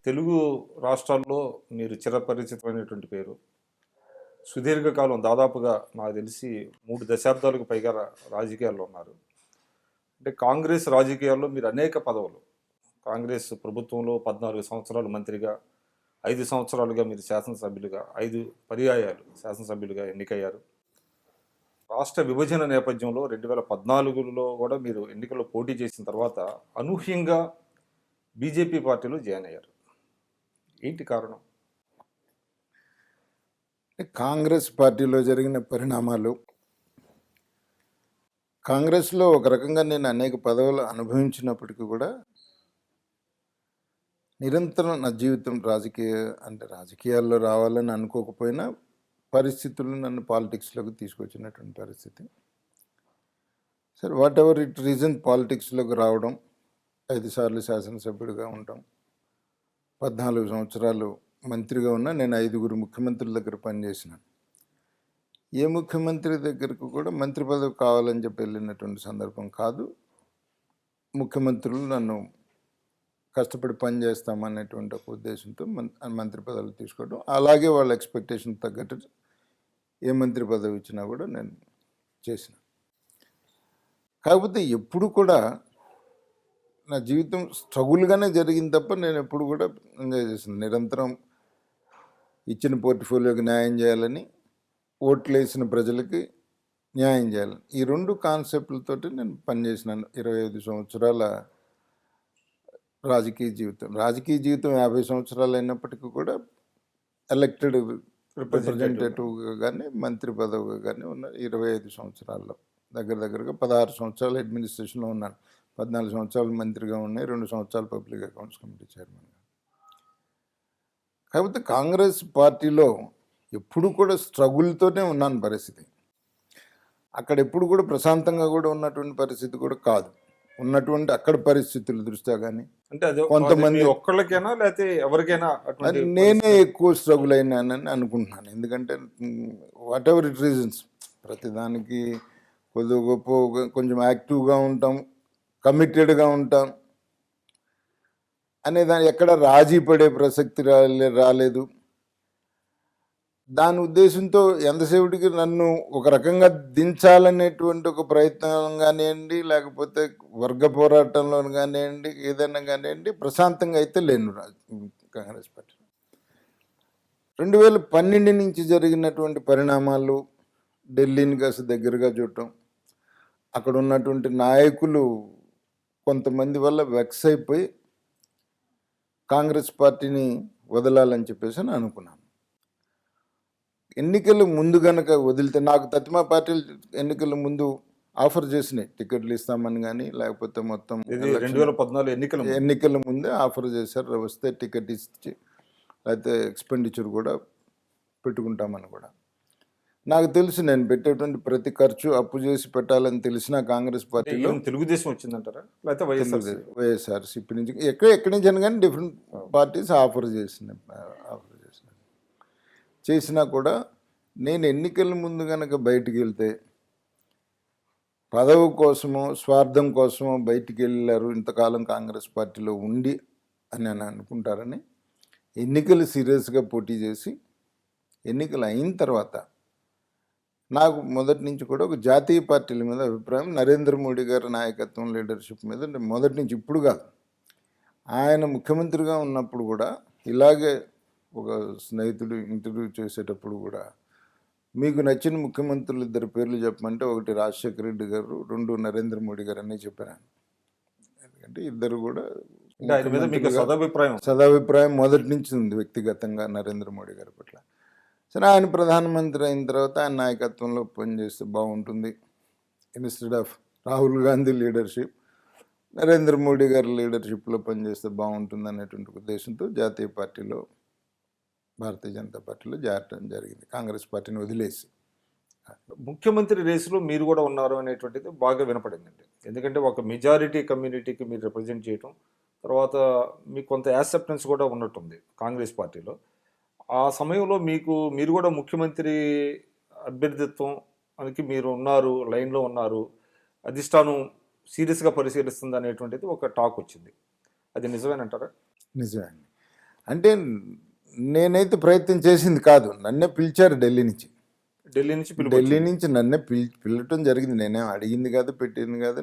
తెలుగు రాష్ట్రాల్లో మీరు చిరపరిచితమైనటువంటి పేరు. సుదీర్ఘకాలం దాదాపుగా నాకు తెలిసి 3 దశాబ్దాలకు పైగా రాజకీయాల్లో ఉన్నారు. అంటే కాంగ్రెస్ రాజకీయాల్లో మీరు అనేక పదవులు. కాంగ్రెస్ ప్రభుత్వంలో 14 సంవత్సరాలు మంత్రిగా, 5 సంవత్సరాలుగా మీరు శాసనసభ్యులుగా, 5 పర్యాయాలు శాసనసభ్యులుగా ఎన్నికయ్యారు. రాష్ట్ర విభజన నేపథ్యంలో 2014లో కూడా మీరు ఎన్నికల్లో పోటీ చేసిన తర్వాత అనూహ్యంగా బీజేపీ పార్టీలో జాయిన్ అయ్యారు. ఏంటి కారణం? కాంగ్రెస్ పార్టీలో జరిగిన పరిణామాలు, కాంగ్రెస్లో ఒక రకంగా నేను అనేక పదవులు అనుభవించినప్పటికీ కూడా నిరంతరం నా జీవితం రాజకీయాల్లో రావాలని అనుకోకపోయినా పరిస్థితులు నన్ను పాలిటిక్స్లోకి తీసుకొచ్చినటువంటి పరిస్థితి. సరే, వాట్ ఎవర్ ఇట్ రీజన్ పాలిటిక్స్లోకి రావడం, 5 సార్లు శాసనసభ్యుడిగా ఉండటం, 14 సంవత్సరాలు మంత్రిగా ఉన్నా. నేను 5 ముఖ్యమంత్రుల దగ్గర పనిచేసినాను. ఏ ముఖ్యమంత్రి దగ్గరకు కూడా మంత్రి పదవి కావాలని చెప్పి వెళ్ళినటువంటి సందర్భం కాదు. ముఖ్యమంత్రులు నన్ను కష్టపడి పని చేస్తామనేటువంటి ఒక ఉద్దేశంతో మంత్రి పదవులు తీసుకోవడం, అలాగే వాళ్ళ ఎక్స్పెక్టేషన్ తగ్గట్టు ఏ మంత్రి పదవి ఇచ్చినా కూడా నేను చేసిన. కాకపోతే ఎప్పుడు కూడా నా జీవితం స్ట్రగుల్గానే జరిగింది తప్ప నేను ఎప్పుడు కూడా ఎంజాయ్ చేసిన. నిరంతరం ఇచ్చిన పోర్ట్ఫోలియోకి న్యాయం చేయాలని, ఓట్లు వేసిన ప్రజలకి న్యాయం చేయాలని, ఈ 2 కాన్సెప్ట్లతోటి నేను పనిచేసినాను. 25 సంవత్సరాల రాజకీయ జీవితం 50 సంవత్సరాలు అయినప్పటికీ కూడా ఎలక్టెడ్ రిప్రజెంటేటివ్గా కానీ మంత్రి పదవిగా కానీ ఉన్న 25 సంవత్సరాల్లో దగ్గరగా 16 సంవత్సరాలు అడ్మినిస్ట్రేషన్లో ఉన్నాను. 14 సంవత్సరాలు మంత్రిగా ఉన్నాయి, 2 సంవత్సరాలు పబ్లిక్ అకౌంట్స్ కమిటీ చైర్మన్గా. కాకపోతే కాంగ్రెస్ పార్టీలో ఎప్పుడు కూడా స్ట్రగుల్తోనే ఉన్నాను పరిస్థితి. అక్కడ ఎప్పుడు కూడా ప్రశాంతంగా కూడా ఉన్నటువంటి పరిస్థితి కూడా కాదు. ఉన్నటువంటి అక్కడ పరిస్థితుల దృష్ట్యా కానీ, అంటే అది కొంతమంది ఒక్కళ్ళకైనా లేకపోతే ఎవరికైనా నేనే ఎక్కువ స్ట్రగుల్ అయినానని అనుకుంటున్నాను. ఎందుకంటే వాట్ ఎవర్ ఇట్ రీజన్స్, ప్రతిదానికి కొద్దిగా గొప్ప కొంచెం యాక్టివ్గా ఉంటాం, కమిటెడ్గా ఉంటాం అనే దాని ఎక్కడ రాజీ పడే ప్రసక్తి రాలేదు. దాని ఉద్దేశంతో ఎంతసేపటికి నన్ను ఒక రకంగా దించాలనేటువంటి ఒక ప్రయత్నం కానివ్వండి, లేకపోతే వర్గ పోరాటంలో కానివ్వండి, ఏదైనా కానివ్వండి, ప్రశాంతంగా అయితే లేను కాంగ్రెస్ పార్టీ. 2012 నుంచి జరిగినటువంటి పరిణామాలు, ఢిల్లీని కాస్త దగ్గరగా చూడటం, అక్కడ ఉన్నటువంటి నాయకులు కొంతమంది వల్ల వెక్స్ అయిపోయి కాంగ్రెస్ పార్టీని వదలాలని చెప్పేసి అని అనుకున్నాను. ఎన్నికల ముందు కనుక వదిలితే, నాకు తతిమా పార్టీలు ఎన్నికల ముందు ఆఫర్ చేసినాయి, టికెట్లు ఇస్తామని కానీ, లేకపోతే మొత్తం 2014 ఎన్నికల ముందే ఆఫర్ చేశారు, వస్తే టికెట్ ఇచ్చి లేకపోతే ఎక్స్పెండిచర్ కూడా పెట్టుకుంటామని కూడా. నాకు తెలుసు నేను పెట్టేటువంటి ప్రతి ఖర్చు అప్పు చేసి పెట్టాలని తెలిసిన కాంగ్రెస్ పార్టీలో తెలుగుదేశం వచ్చిందంటారా లేకపోతే వైఎస్ఆర్సీపీ నుంచి ఎక్కడి నుంచి అయినా కానీ డిఫరెంట్ పార్టీస్ ఆఫర్ చేసినా కూడా నేను ఎన్నికల ముందు కనుక బయటికి వెళ్తే పదవి కోసమో స్వార్థం కోసమో బయటికి వెళ్ళారు ఇంతకాలం కాంగ్రెస్ పార్టీలో ఉండి అని అనుకుంటారని ఎన్నికలు సీరియస్గా పోటీ చేసి, ఎన్నికలు అయిన తర్వాత నాకు మొదటి నుంచి కూడా ఒక జాతీయ పార్టీల మీద అభిప్రాయం, నరేంద్ర మోడీ గారి నాయకత్వం, లీడర్షిప్ మీద మొదటి నుంచి, ఇప్పుడు కాదు, ఆయన ముఖ్యమంత్రిగా ఉన్నప్పుడు కూడా ఇలాగే ఒక స్నేహితుడు ఇంటర్వ్యూ చేసేటప్పుడు కూడా మీకు నచ్చిన ముఖ్యమంత్రులు 2 పేర్లు చెప్పమంటే, 1 రాజశేఖర రెడ్డి గారు, 2 నరేంద్ర మోడీ గారు అని చెప్పాను. ఎందుకంటే ఇద్దరు కూడా సదాభిప్రాయం మొదటి నుంచి ఉంది వ్యక్తిగతంగా నరేంద్ర మోడీ గారి పట్ల. సరే, ఆయన ప్రధానమంత్రి అయిన తర్వాత ఆయన నాయకత్వంలో పనిచేస్తే బాగుంటుంది, instead of Rahul Gandhi leadership Narendra Modi గారి లీడర్షిప్లో పనిచేస్తే బాగుంటుంది అనేటువంటి ఉద్దేశంతో జాతీయ పార్టీలో, భారతీయ జనతా పార్టీలో చేరటం జరిగింది, కాంగ్రెస్ పార్టీని వదిలేసి. ముఖ్యమంత్రి రేసులో మీరు కూడా ఉన్నారు అనేటువంటిది బాగా వినపడిందండి. ఎందుకంటే ఒక మెజారిటీ కమ్యూనిటీకి మీరు రిప్రజెంట్ చేయటం, తర్వాత మీకు కొంత యాక్సెప్టెన్స్ కూడా ఉన్నట్టుంది కాంగ్రెస్ పార్టీలో. ఆ సమయంలో మీరు కూడా ముఖ్యమంత్రి అభ్యర్థిత్వం అనికి మీరు ఉన్నారు, లైన్లో ఉన్నారు, అధిష్టానం సీరియస్గా పరిశీలిస్తుంది అనేటువంటిది ఒక టాక్ వచ్చింది. అది నిజమేనంటారా? నిజమే. అంటే నేనైతే ప్రయత్నం చేసింది కాదు, నన్నే పిలిచారు ఢిల్లీ నుంచి. ఢిల్లీ నుంచి పిలుపు ఢిల్లీ నుంచి నన్నే పిలటం జరిగింది. నేనేం అడిగింది కాదు, పెట్టింది కాదు.